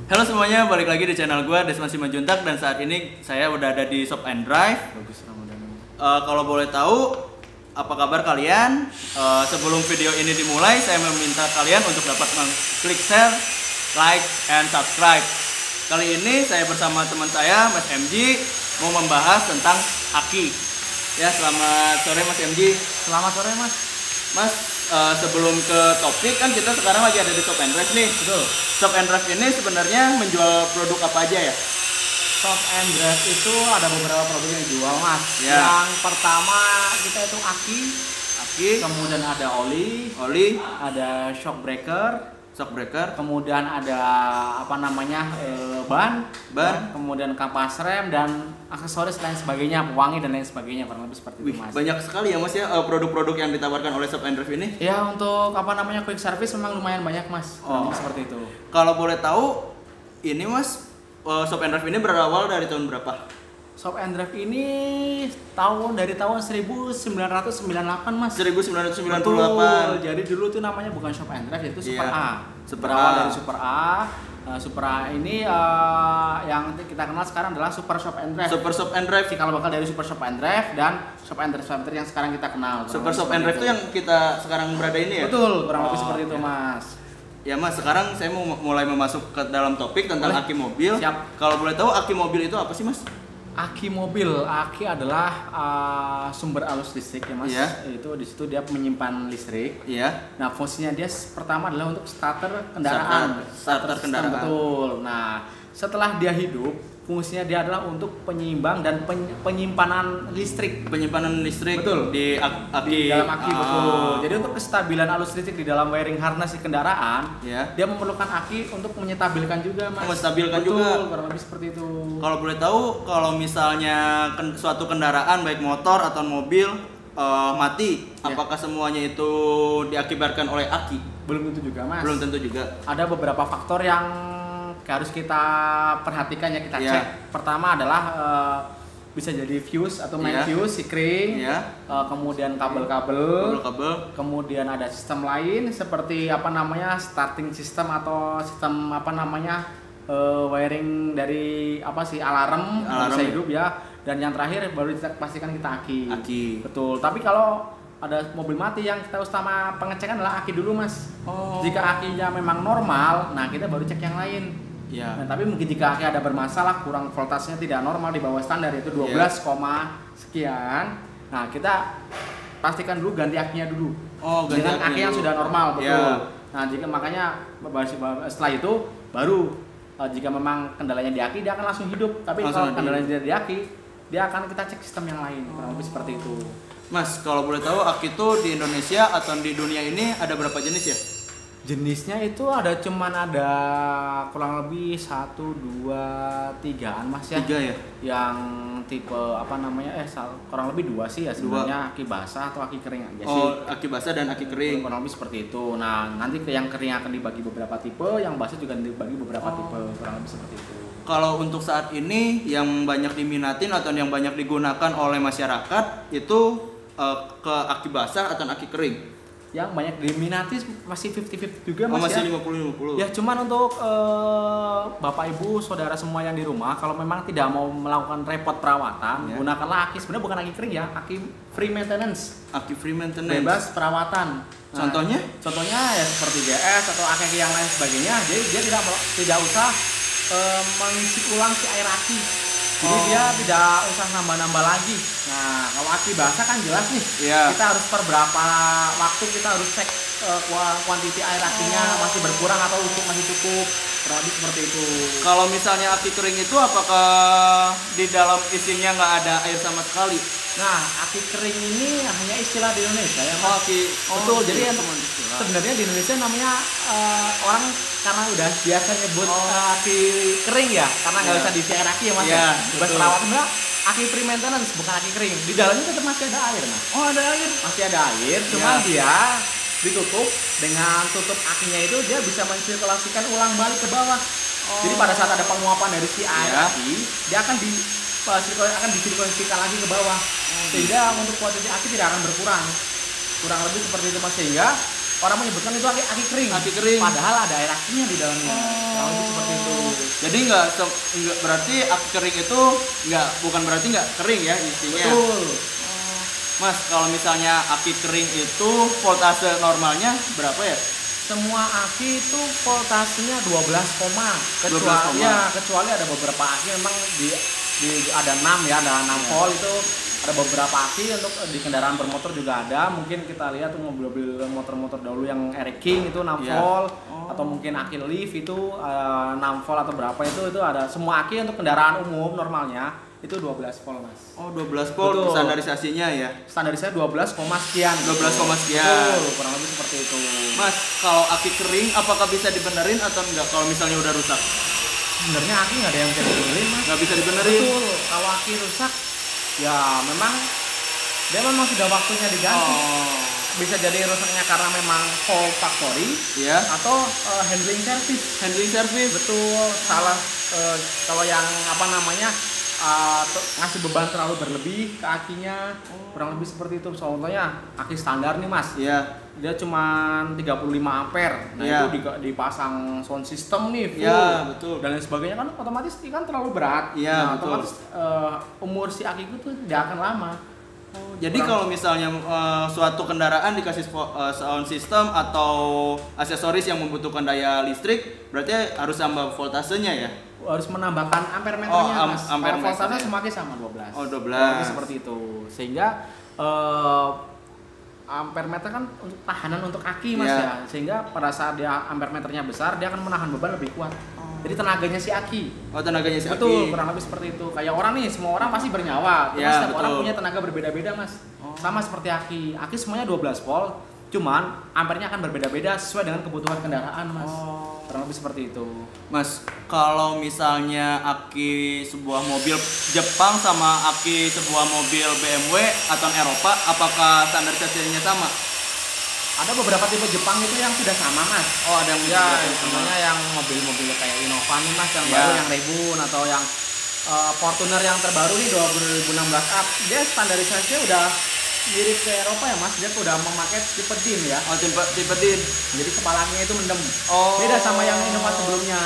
Halo semuanya, balik lagi di channel gue Desman Simanjuntak dan saat ini saya udah ada di Shop and Drive. Bagus Ramadan. Kalau boleh tahu, apa kabar kalian? Sebelum video ini dimulai, saya meminta kalian untuk dapat klik share, like, and subscribe. Kali ini saya bersama teman saya, Mas MG, mau membahas tentang aki. Ya, selamat sore Mas MG. Selamat sore Mas. Mas, sebelum ke topik kan kita sekarang lagi ada di Shop and Drive nih. Betul. Shop and Drive ini sebenarnya menjual produk apa aja ya? Shop and Drive itu ada beberapa produk yang dijual Mas. Ya. Yang pertama kita itu aki, Kemudian kemudian ada oli, ada shock breaker, kemudian ada ban, kemudian kapas rem dan aksesoris lain sebagainya, pewangi dan lain sebagainya, kurang lebih seperti Wih, itu Mas. banyak sekali ya Mas ya produk-produk yang ditawarkan oleh Shop and Drive ini. Ya untuk quick service memang lumayan banyak Mas. Kurang lebih seperti itu. Kalau boleh tahu, ini Mas Shop and Drive ini berawal dari tahun berapa? Shop and Drive ini dari tahun 1998 Mas. 1998. Betul. Jadi dulu tuh namanya bukan Shop and Drive, yaitu Super Iya. A. Super Berawal A. dari Super A. Super A ini yang kita kenal sekarang adalah Super Shop and Drive. Super Shop and Drive. Kalau bakal dari Super Shop and Drive dan Shop and Drive Center yang sekarang kita kenal. Super Shop and Drive itu yang kita sekarang berada ini ya? Betul, kurang lebih Oh, seperti itu ya. Mas. Ya Mas, sekarang saya mau mulai masuk ke dalam topik tentang Boleh. aki mobil. Siap. Kalau boleh tahu, aki mobil itu apa sih Mas? Aki mobil, aki adalah sumber arus listrik ya Mas. Iya. Itu di situ dia menyimpan listrik. Iya. Nah, fungsinya dia pertama adalah untuk starter kendaraan. Starter Sistem, kendaraan. betul. Nah, setelah dia hidup, fungsinya dia adalah untuk penyeimbang dan penyimpanan listrik. Penyimpanan listrik Betul. di aki. Di dalam aki, betul. Jadi untuk kestabilan arus listrik di dalam wiring harness si kendaraan, Ya. dia memerlukan aki untuk menstabilkan juga Mas. Menstabilkan Betul, juga. kurang lebih seperti itu. Kalau boleh tahu, kalau misalnya suatu kendaraan baik motor atau mobil mati, Ya. apakah semuanya itu diakibatkan oleh aki? Belum tentu juga Mas. Belum tentu juga. Ada beberapa faktor yang harus kita perhatikan ya, kita Iya. cek. Pertama adalah bisa jadi fuse atau main Iya. fuse, si kring, Ya. kemudian kabel-kabel, Kabel. kemudian ada sistem lain seperti starting system atau sistem wiring dari alarm bisa ya. hidup ya. Dan yang terakhir baru kita pastikan kita aki. Aki. Betul. Tapi kalau ada mobil mati, yang kita utama pengecekan adalah aki dulu Mas. Oh. Jika akinya memang normal, nah kita baru cek yang lain. Ya. Nah, tapi mungkin jika aki ada bermasalah, kurang voltasenya tidak normal di bawah standar, yaitu 12, sekian. Nah, kita pastikan dulu ganti akinya dulu. Oh, ganti dengan aki akinya yang dulu. sudah normal, betul. Ya. Nah, jika makanya setelah itu baru jika memang kendalanya di aki, dia akan langsung hidup. Tapi Langsung kalau kendalanya tidak di aki, dia akan kita cek sistem yang lain. Kurang lebih seperti itu. Mas, kalau boleh tahu, aki itu di Indonesia atau di dunia ini ada berapa jenis ya? Jenisnya itu ada kurang lebih 1, 2, 3-an Mas ya. 3 ya? Yang tipe kurang lebih 2 sih ya sebenarnya, aki basah atau aki kering aja sih. Oh, aki basah dan aki kering. Kurang lebih seperti itu. Nah, nanti yang kering akan dibagi beberapa tipe, yang basah juga dibagi beberapa tipe, kurang lebih seperti itu. Kalau untuk saat ini yang banyak diminatin atau yang banyak digunakan oleh masyarakat itu ke aki basah atau aki kering? Yang banyak diminati masih 50-50 juga Mas masih ya. 50-50. Ya cuman untuk bapak ibu saudara semua yang di rumah, kalau memang tidak mau melakukan repot perawatan, Ya. gunakanlah aki, sebenarnya bukan aki kering ya, aki free maintenance, Aki free maintenance. bebas perawatan. Nah, Contohnya? ya seperti GS atau aki yang lain sebagainya. Jadi dia tidak usah mengisi ulang si air aki. Jadi dia tidak usah nambah-nambah lagi. Nah, kalau aki basah kan jelas nih. Iya. Kita harus per berapa waktu kita harus cek kuantiti air akinya masih berkurang atau masih cukup. Kurang lebih seperti itu. Kalau misalnya aki kering itu apakah di dalam isinya nggak ada air sama sekali? Nah, aki kering ini hanya istilah di Indonesia ya, Mas. Betul. Jadi untuk sebenarnya di Indonesia namanya orang karena udah biasa nyebut aki kering ya, karena nggak Iya. usah diisi air aki ya Mas. Iya, Bebas betul. perawatan, sebenarnya aki free maintenance bukan aki kering. Di dalamnya tetap masih ada air Mas. Oh, ada air. Masih ada air, cuman Iya. dia ditutup dengan tutup akinya itu dia bisa mensirkulasikan ulang balik ke bawah. Jadi pada saat ada penguapan dari si air Iya. aki, dia akan disirkulasikan lagi ke bawah. Sehingga untuk kuantiti aki tidak akan berkurang. Kurang lebih seperti itu Mas, sehingga orang menyebutkan itu aki kering. Aki kering. Padahal ada air akinya di dalamnya. Kurang lebih seperti itu. Jadi nggak berarti aki kering itu bukan berarti nggak kering ya isinya. Betul. Mas, kalau misalnya aki kering itu voltase normalnya berapa ya? Semua aki itu voltasenya 12, kecuali ada beberapa aki memang ada 6 ya, ada 6 volt itu. Ada beberapa aki untuk di kendaraan bermotor juga ada. Mungkin kita lihat tuh mobil-mobil motor-motor dahulu yang Eric King itu 6 volt atau mungkin aki Leaf itu 6 volt atau berapa itu ada. Semua aki untuk kendaraan umum normalnya itu 12 volt, Mas. Oh, 12 volt standarisasinya ya. Standarisasinya 12, sekian. 12, sekian. Betul, kurang lebih seperti itu. Mas, kalau aki kering apakah bisa dibenerin atau enggak kalau misalnya udah rusak? Sebenarnya aki nggak ada yang bisa dibenerin, Mas. Nggak bisa dibenerin. Betul, kalau aki rusak ya memang dia memang sudah waktunya diganti. Bisa jadi rusaknya karena memang fault factory atau handling service. Betul, salah kalau yang ngasih beban terlalu berlebih ke akinya, kurang lebih seperti itu. Contohnya aki standar nih, Mas. Dia cuma 35 ampere. Nah, itu dipasang sound system nih full. Betul. Dan lain sebagainya kan otomatis kan terlalu berat. Nah, betul. otomatis umur si aki itu tidak akan lama. Jadi kalau misalnya suatu kendaraan dikasih sound system atau aksesoris yang membutuhkan daya listrik, berarti harus tambah voltasenya ya? Harus menambahkan ampere meternya, Mas. Ampere voltasenya semakin sama 12. Oh, 12. Seperti itu. Sehingga ampere meter kan untuk tahanan untuk aki, Mas ya. Sehingga pada saat dia ampere meternya besar, dia akan menahan beban lebih kuat. Jadi tenaganya si aki. Tenaganya si aki. Betul, kurang lebih seperti itu. Kayak orang nih, semua orang pasti bernyawa. Terus setiap orang punya tenaga berbeda-beda, Mas. Sama seperti aki. Aki semuanya 12 volt. Cuman ampernya akan berbeda-beda sesuai dengan kebutuhan kendaraan, Mas. Kurang lebih seperti itu. Mas, kalau misalnya aki sebuah mobil Jepang sama aki sebuah mobil BMW atau Eropa, apakah standarisasinya sama? Ada beberapa tipe Jepang itu yang sudah sama, Mas. Ada yang contohnya yang mobil-mobil kayak Innova nih, Mas, yang baru, yang Rebun atau yang Fortuner yang terbaru nih 2016 up. Dia standarisasinya udah mirip ke Eropa ya, Mas. Dia udah memakai tipe DIN ya. Tipe DIN. Jadi kepalanya itu mendem. Beda sama yang Innova sebelumnya.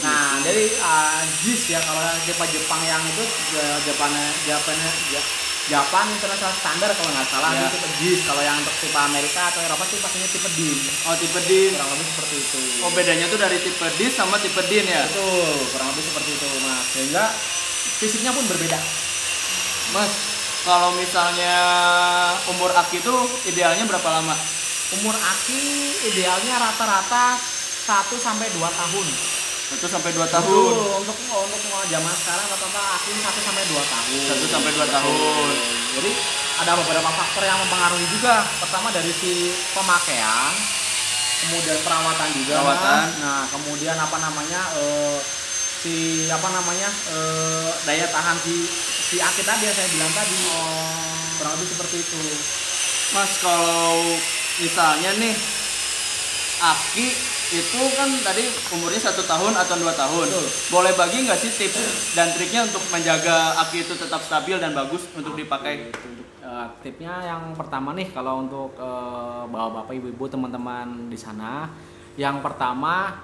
Nah, dari JIS ya, kalau yang tipe Jepang yang itu Japan International Standard kalau nggak salah itu tipe JIS. Kalau yang untuk tipe Amerika atau Eropa tuh pakainya tipe DIN. Tipe DIN. Kurang lebih seperti itu. Bedanya tuh dari tipe DIS sama tipe DIN ya? Betul, kurang lebih seperti itu, Mas. Sehingga fisiknya pun berbeda. Mas, kalau misalnya umur aki itu idealnya berapa lama? Umur aki idealnya rata-rata 1 sampai 2 tahun. 1 sampai 2 tahun. Untuk zaman sekarang rata-rata aki 1 sampai 2 tahun. 1 sampai 2 tahun. Jadi ada beberapa faktor yang mempengaruhi juga. Pertama dari si pemakaian, kemudian perawatan juga. Nah, kemudian daya tahan si aki tadi yang saya bilang tadi. Kurang lebih seperti itu. Mas, kalau misalnya nih aki itu kan tadi umurnya 1 tahun atau 2 tahun. Betul. Boleh bagi nggak sih tips dan triknya untuk menjaga aki itu tetap stabil dan bagus untuk dipakai? Tipnya yang pertama nih, kalau untuk bapak-bapak, ibu-ibu, teman-teman di sana, yang pertama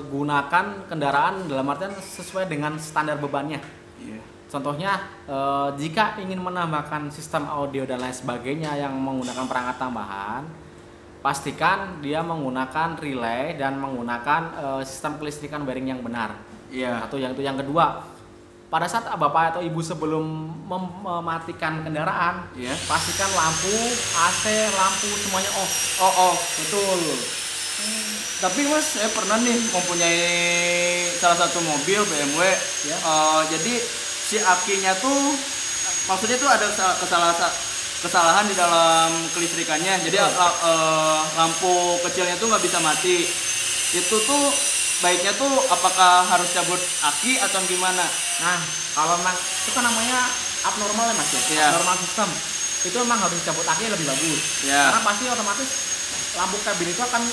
gunakan kendaraan dalam artian sesuai dengan standar bebannya. Contohnya jika ingin menambahkan sistem audio dan lain sebagainya yang menggunakan perangkat tambahan, pastikan dia menggunakan relay dan menggunakan sistem kelistrikan bearing yang benar. Atau yang kedua, pada saat bapak atau ibu sebelum mematikan kendaraan, pastikan lampu, AC, lampu semuanya off. Betul. Tapi Mas, saya pernah nih mempunyai salah satu mobil BMW. Jadi si akinya tuh, maksudnya tuh ada kesalahan di dalam kelistrikannya. Jadi lampu kecilnya tuh nggak bisa mati. Itu tuh baiknya tuh apakah harus cabut aki atau gimana? Nah, kalau memang itu kan namanya abnormal ya, Mas ya. Abnormal sistem. Itu memang harus cabut aki lebih bagus. Karena pasti otomatis lampu kabin itu akan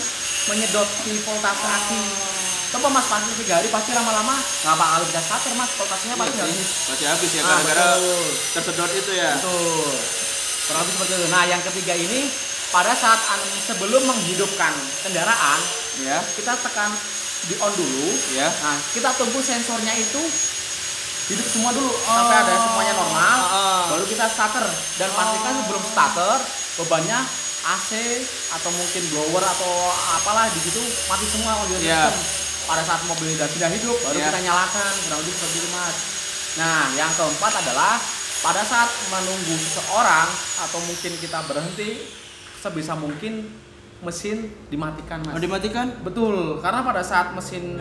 menyedot si voltase aki. Coba Mas pakai 3 hari, pasti lama-lama nggak bakal bisa starter, Mas. Voltasenya pasti habis. Pasti habis ya, gara-gara tersedot itu ya. Betul. Kurang lebih seperti itu. Nah, yang ketiga ini pada saat sebelum menghidupkan kendaraan, Ya. kita tekan di on dulu. Ya. Nah, kita tunggu sensornya itu hidup semua dulu sampai ada semuanya normal. Baru kita starter dan pastikan sebelum starter bebannya AC atau mungkin blower atau apalah di situ mati semua audio Ya. system. Pada saat mobil sudah hidup baru Ya. kita nyalakan, kurang lebih seperti itu, Mas. Nah, yang keempat adalah pada saat menunggu seseorang atau mungkin kita berhenti, sebisa mungkin mesin dimatikan, Mas. Mau dimatikan? Betul, karena pada saat mesin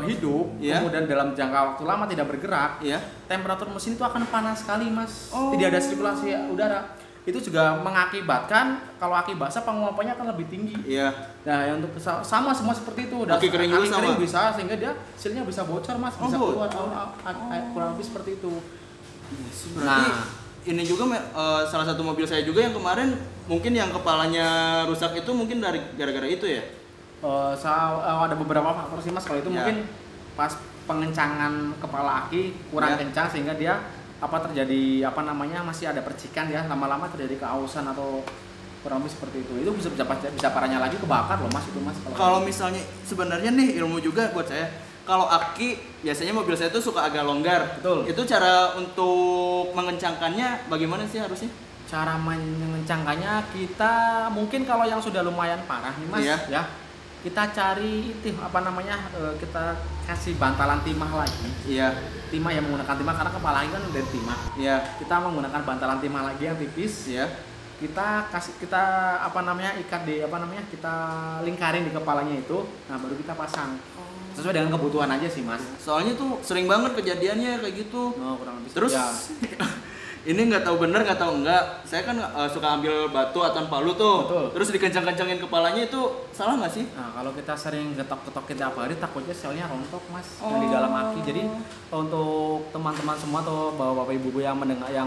hidup, Ya. kemudian dalam jangka waktu lama tidak bergerak, Iya. temperatur mesin itu akan panas sekali, Mas. Oh. Tidak ada sirkulasi udara. Itu juga mengakibatkan kalau aki basah penguapannya akan lebih tinggi. Iya. Nah, yang untuk sama semua seperti itu. Dan Aki kering juga aki kering sama? bisa sehingga dia silnya bisa bocor, Mas, Oh, bisa keluar bocor. kurang lebih seperti itu. Berarti Nah. ini juga salah satu mobil saya juga yang kemarin mungkin yang kepalanya rusak itu mungkin dari gara-gara itu ya. Ada beberapa faktor sih, Mas, kalau itu Ya. mungkin pas pengencangan kepala aki kurang Ya. kencang sehingga dia terjadi masih ada percikan ya, lama-lama terjadi keausan atau kurang lebih seperti itu bisa parahnya lagi kebakar loh, Mas, itu, Mas. Kalau misalnya sebenarnya nih ilmu juga buat saya. Kalau aki biasanya mobil saya tuh suka agak longgar. Betul. Itu cara untuk mengencangkannya bagaimana sih harusnya? Cara mengencangkannya kita mungkin kalau yang sudah lumayan parah nih, Mas, Iya. ya kita cari itu kita kasih bantalan timah lagi. Iya. Timah yang menggunakan timah karena kepala aki kan dari timah. Iya. Kita menggunakan bantalan timah lagi yang tipis. Iya. Kita ikat kita lingkarin di kepalanya itu. Nah, baru kita pasang. Sesuai dengan kebutuhan aja sih, Mas. Soalnya tuh sering banget kejadiannya kayak gitu. Oh, kurang lebih. Terus Ya. ini nggak tahu bener nggak tahu enggak. Saya kan suka ambil batu atau palu tuh. Betul. Terus dikencang-kencangin kepalanya itu salah nggak sih? Nah, kalau kita sering getok-getokin tiap hari takutnya selnya rontok, Mas, yang di dalam aki. Jadi untuk teman-teman semua atau bapak-bapak ibu-ibu yang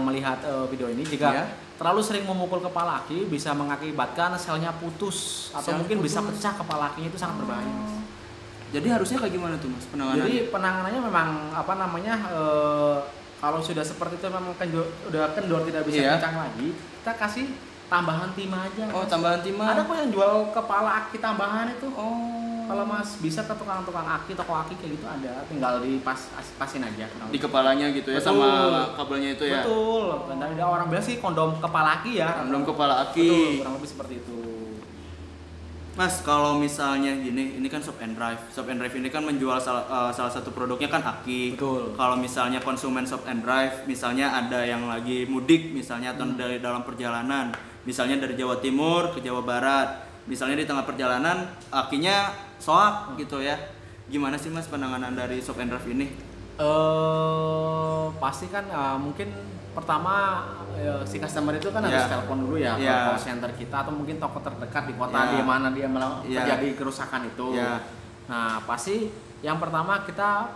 melihat video ini, jika Iya. terlalu sering memukul kepala aki bisa mengakibatkan selnya putus atau Sel mungkin bisa putus. pecah kepala akinya, itu sangat berbahaya, Mas. Jadi harusnya kayak gimana tuh Mas penanganannya? Jadi penanganannya memang kalau sudah seperti itu memang udah kendor tidak bisa Iya. kencang lagi, kita kasih tambahan timah aja. Oh, Mas. tambahan timah. Ada kok yang jual kepala aki tambahan itu. Oh. Kalau Mas bisa ke tukang-tukang aki, toko aki kayak gitu ada, tinggal pasin aja. Di kepalanya gitu ya Betul. sama kabelnya itu ya. Betul. Dan ada orang bilang sih kondom kepala aki ya. Kondom kepala aki. Betul, kurang lebih seperti itu. Mas, kalau misalnya gini, ini kan Shop and Drive. Shop and Drive ini kan menjual salah satu produknya kan aki. Betul. Kalau misalnya konsumen Shop and Drive, misalnya ada yang lagi mudik misalnya atau dari dalam perjalanan, misalnya dari Jawa Timur ke Jawa Barat, misalnya di tengah perjalanan akinya soak gitu ya. Gimana sih Mas penanganan dari Shop and Drive ini? Pasti kan mungkin pertama si customer itu kan harus Ya. telepon dulu ya ke Ya. call center kita atau mungkin toko terdekat di kota Ya. di mana dia Ya. terjadi kerusakan itu. Ya. Nah, pasti yang pertama kita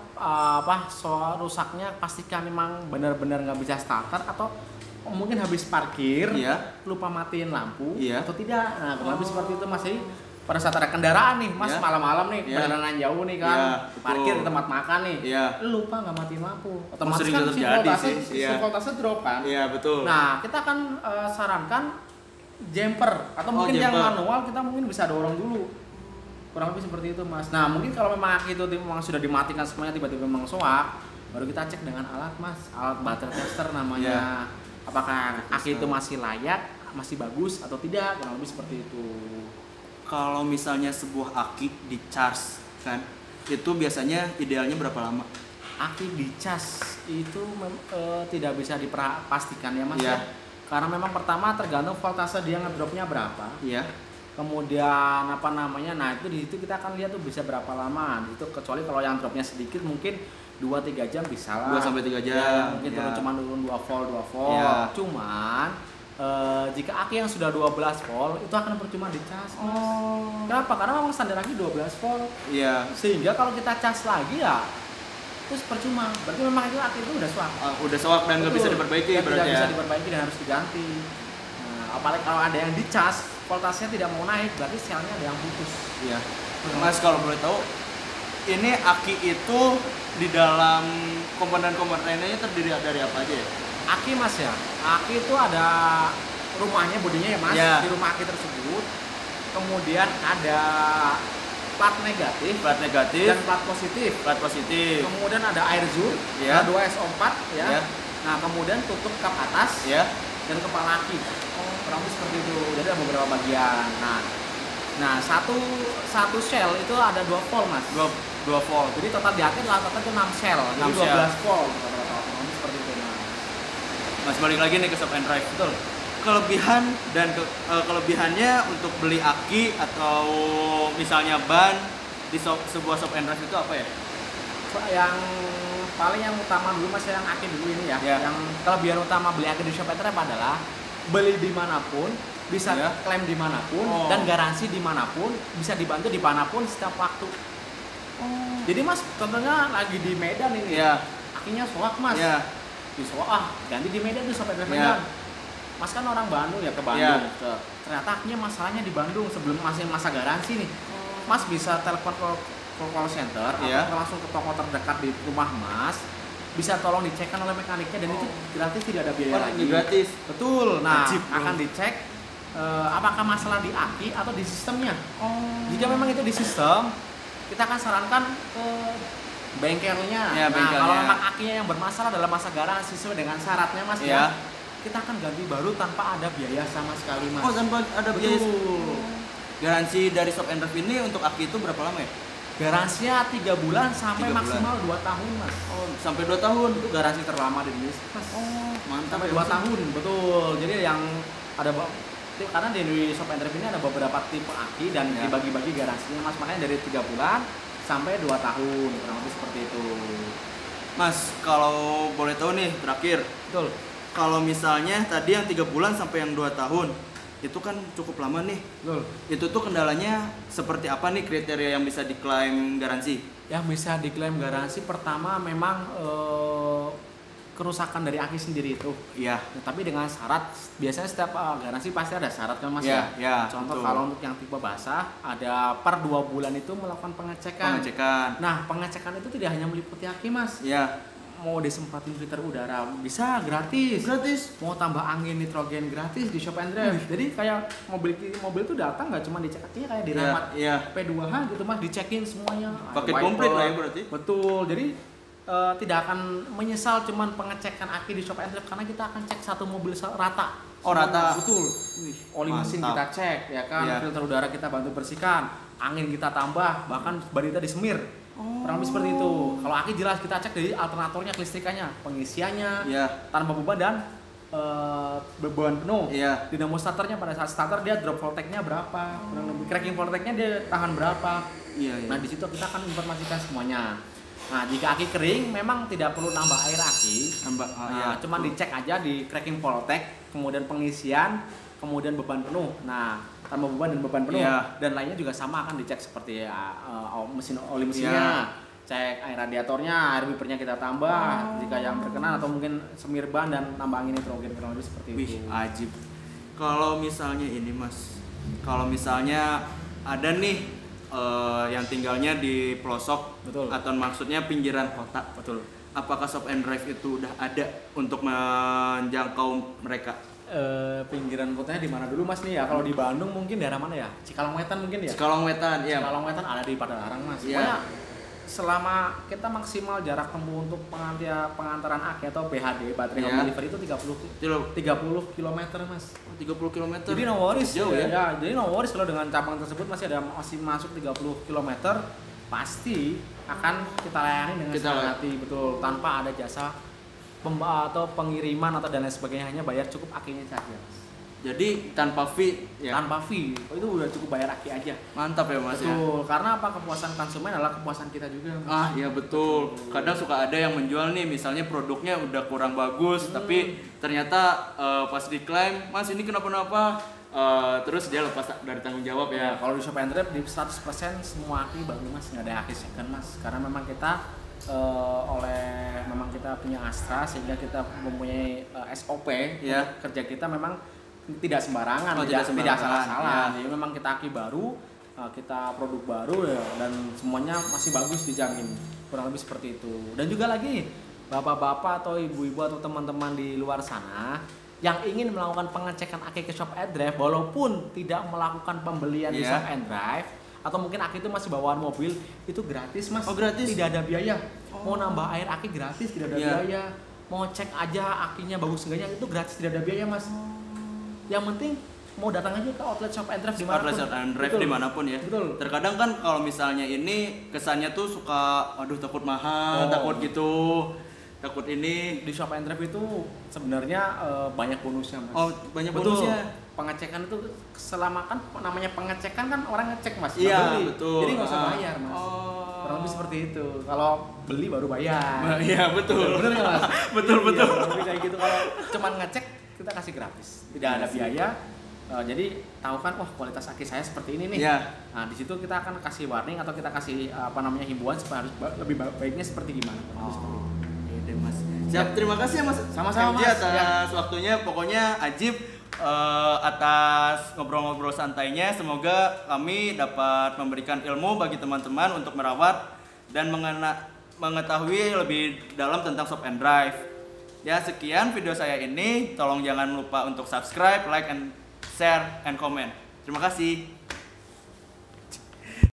soal rusaknya pastikan memang benar-benar nggak bisa starter atau mungkin habis parkir Iya. lupa matiin lampu Iya. atau tidak. Nah, kurang lebih seperti itu, Mas. Jadi pada saat ada kendaraan nih, Mas, Iya. malam-malam nih, Iya. perjalanan jauh nih kan, Iya, betul. parkir di tempat makan nih, Iya. lupa nggak matiin lampu, otomatis sering kan terjadi sih, iya. voltase drop kan. Iya, betul. Nah, kita akan sarankan jumper atau Oh, mungkin yang jumper. manual kita mungkin bisa dorong dulu. Kurang lebih seperti itu, Mas. Nah, mungkin kalau memang aki itu memang sudah dimatikan semuanya tiba-tiba memang soak, baru kita cek dengan alat, Mas, alat battery tester namanya. Iya. Apakah aki itu masih layak, masih bagus atau tidak, kurang lebih seperti itu. Kalau misalnya sebuah aki di charge kan, itu biasanya idealnya berapa lama? Aki dicas itu tidak bisa dipastikan ya, Mas, Iya. ya. Karena memang pertama tergantung voltase dia ngedropnya berapa. Iya. Kemudian nah itu di situ kita akan lihat tuh bisa berapa lama. Itu kecuali kalau yang dropnya sedikit mungkin 2-3 jam bisa lah. 2 sampai 3 jam. Ya, mungkin Ya. cuma turun 2 volt. Ya. Cuman jika aki yang sudah 12 volt itu akan percuma dicas, Mas. Oh. Kenapa? Karena memang standar aki 12 volt. Iya. Sehingga kalau kita cas lagi ya terus percuma. Berarti memang itu aki itu udah swap. Udah soak dan nggak bisa Betul. diperbaiki Dan berarti tidak ya. bisa diperbaiki dan harus diganti. Nah, apalagi kalau ada yang dicas, voltasenya tidak mau naik, berarti selnya ada yang putus. Iya. Mas kalau boleh tahu, ini aki itu di dalam komponen-komponennya terdiri dari apa aja ya? Aki mas ya, aki itu ada rumahnya, bodinya ya mas, Ya. di rumah aki tersebut. Kemudian ada plat negatif Plat negatif, dan plat positif. plat positif. Kemudian ada air zur, Ya. H2 SO4 ya. Ya. Nah kemudian tutup kap atas Ya. dan kepala aki. Kurang lebih seperti itu. Jadi ada beberapa bagian. Nah satu shell itu ada 2 volt mas. 2 volt. Jadi total di aki rata-rata itu 6 shell. Jadi 6 shell. 12 volt. Rata-rata. Kurang lebih seperti itu mas. Mas balik lagi nih ke shop and drive. Betul. Kelebihan dan kelebihannya untuk beli aki atau misalnya ban di sebuah shop and drive itu apa ya? Yang paling yang utama dulu mas, yang aki dulu ini ya. Ya. Yang kelebihan utama beli aki di shop and drive adalah beli dimanapun, bisa Ya. klaim dimanapun, Oh. dan garansi dimanapun, bisa dibantu dimanapun setiap waktu. Jadi mas, contohnya lagi di Medan ini, Ya. akinya soak mas, Ya. di soak ganti di Medan tuh shop and drive Ya. Medan. Mas kan orang Bandung ya, ke Bandung. Ya. Ternyata akinya masalahnya di Bandung sebelum masih masa garansi nih. Mas bisa telepon ke call center Ya. atau langsung ke toko terdekat di rumah Mas. Bisa tolong dicekkan oleh mekaniknya dan itu gratis, tidak ada biaya Oh, lagi. ini gratis. Betul. Nah, Wajib, bro. akan dicek apakah masalah di aki atau di sistemnya. Jika memang itu di sistem, kita akan sarankan ke bengkelnya. Ya, Nah, bengkelnya. kalau memang akinya yang bermasalah dalam masa garansi sesuai dengan syaratnya Mas Ya. ya, kita akan ganti baru tanpa ada biaya sama sekali Mas. Oh, tanpa ada biaya. Betul. Garansi dari shop and drive ini untuk aki itu berapa lama ya? Garansinya 3 bulan sampai 3 bulan. maksimal 2 tahun Mas. Oh, sampai 2 tahun. Itu garansi terlama di Indonesia Mas. Oh, mantap Sampai ya, 2 Mas. tahun, betul. Jadi yang ada karena di shop and drive ini ada beberapa tipe aki dan Ya. dibagi-bagi garansinya Mas, makanya dari 3 bulan sampai 2 tahun, kurang lebih seperti itu. Mas, kalau boleh tahu nih terakhir, Betul. kalau misalnya tadi yang 3 bulan sampai yang 2 tahun, itu kan cukup lama nih. Betul. Itu tuh kendalanya seperti apa nih kriteria yang bisa diklaim garansi? Yang bisa diklaim garansi pertama memang kerusakan dari aki sendiri itu. Iya. Nah, tapi dengan syarat, biasanya setiap garansi pasti ada syarat kan Mas Ya, ya, Contoh betul. kalau untuk yang tipe basah, ada per 2 bulan itu melakukan pengecekan. Pengecekan. Nah, pengecekan itu tidak hanya meliputi aki Mas. Ya. Mau disemprotin filter udara bisa gratis. Gratis. Mau tambah angin nitrogen gratis di shop and drive. Jadi kayak mobil itu datang nggak cuma dicek akinya, kayak dirawat Iya. P2H gitu Mas, dicekin semuanya. Paket Wiper. komplit lah ya berarti. Betul. Jadi tidak akan menyesal cuman pengecekan aki di shop and drive karena kita akan cek satu mobil rata. Oh, rata. Betul. Wih, Oli mesin mantap. kita cek ya kan, Iya. filter udara kita bantu bersihkan, angin kita tambah, bahkan ban kita disemir. Kurang lebih seperti itu. Kalau aki jelas kita cek dari alternatornya, kelistrikannya, pengisiannya, Iya. tanpa beban dan beban penuh. Iya. Dinamo starternya pada saat starter dia drop voltage-nya berapa, kurang lebih cracking voltage-nya dia tahan berapa. Iya, iya. Nah di situ kita akan informasikan semuanya. Nah jika aki kering memang tidak perlu nambah air aki. Nambah, Nah, cuman dicek aja di cracking voltage, kemudian pengisian, kemudian beban penuh. Nah tanpa beban dan beban penuh. Iya. Dan lainnya juga sama akan dicek seperti mesin oli mesinnya. Cek air radiatornya, air wipernya kita tambah jika yang berkenan, atau mungkin semir ban dan tambah angin nitrogen, kurang lebih seperti Wih, itu. ajib. Kalau misalnya ini Mas, kalau misalnya ada nih yang tinggalnya di pelosok, Betul. atau maksudnya pinggiran kota, Betul. apakah shop and drive itu udah ada untuk menjangkau mereka? Pinggiran kotanya di mana dulu Mas nih ya? Kalau di Bandung mungkin daerah mana ya? Cikalong Wetan mungkin ya? Cikalong Wetan, iya. Cikalong Wetan ada di Padalarang Mas. Iya. Pokoknya selama kita maksimal jarak tempuh untuk pengantaran aki atau BHD baterai Iya. home delivery itu 30 km Mas. 30 km. Jadi no worries Jauh ya? jadi no worries kalau dengan cabang tersebut masih masuk 30 km, pasti akan kita layani dengan Kita senang hati, betul, tanpa ada jasa atau pengiriman atau dan lain sebagainya, hanya bayar cukup akinya saja. Jadi tanpa fee ya. Tanpa fee, itu udah cukup bayar aki aja. Mantap ya Mas ya. Betul, karena apa, kepuasan konsumen adalah kepuasan kita juga. Mas. Ah ya betul. Kadang suka ada yang menjual nih, misalnya produknya udah kurang bagus, tapi ternyata pas diklaim, Mas ini kenapa-napa, terus dia lepas dari tanggung jawab Ya, ya. kalau di shop and drive di 100% semua aki baru Mas, nggak ada aki second Mas, karena memang kita memang kita punya Astra, sehingga kita mempunyai SOP. Ya. Kerja kita memang tidak sembarangan, Oh, tidak sembarangan, salah-salah. ya. Jadi memang kita aki baru, kita produk baru ya, dan semuanya masih bagus dijamin, kurang lebih seperti itu. Dan juga lagi bapak-bapak atau ibu-ibu atau teman-teman di luar sana yang ingin melakukan pengecekan aki ke Shop and Drive walaupun tidak melakukan pembelian di Iya. Shop and Drive atau mungkin aki itu masih bawaan mobil, itu gratis Mas. Oh, gratis? Tidak ada biaya. Mau nambah air aki gratis, tidak ada Iya. biaya. Mau cek aja akinya bagus enggaknya itu gratis, tidak ada biaya Mas. Yang penting mau datang aja ke outlet Shop and Drive dimanapun. Outlet Shop and Drive Betul. dimanapun ya. Betul. Terkadang kan kalau misalnya ini kesannya tuh suka, aduh takut mahal, Oh. takut gitu, takut ini. Di Shop and Drive itu sebenarnya banyak bonusnya Mas. Oh, banyak Betul. bonusnya. Pengecekan itu selama kan namanya pengecekan kan orang ngecek Mas. Iya, nggak beli. betul. Jadi nggak usah Ah. bayar Mas. Oh. Kurang lebih seperti itu. Kalau beli baru bayar. Iya, betul. Bener nggak Mas? Betul, Iya, betul. kurang lebih kayak gitu. Kalau cuman ngecek kita kasih gratis, tidak ada biaya. Jadi tahu kan, wah kualitas aki saya seperti ini nih. Iya. Nah di situ kita akan kasih warning atau kita kasih himbauan supaya harus lebih baiknya seperti gimana. Kurang lebih seperti itu. Oke deh Mas. Siap, terima kasih ya Mas. Sama-sama, MJ Mas. atas waktunya. Pokoknya Ajib atas ngobrol-ngobrol santainya. Semoga kami dapat memberikan ilmu bagi teman-teman untuk merawat dan mengetahui lebih dalam tentang Shop and Drive. Ya, sekian video saya ini. Tolong jangan lupa untuk subscribe, like, and share, and comment. Terima kasih.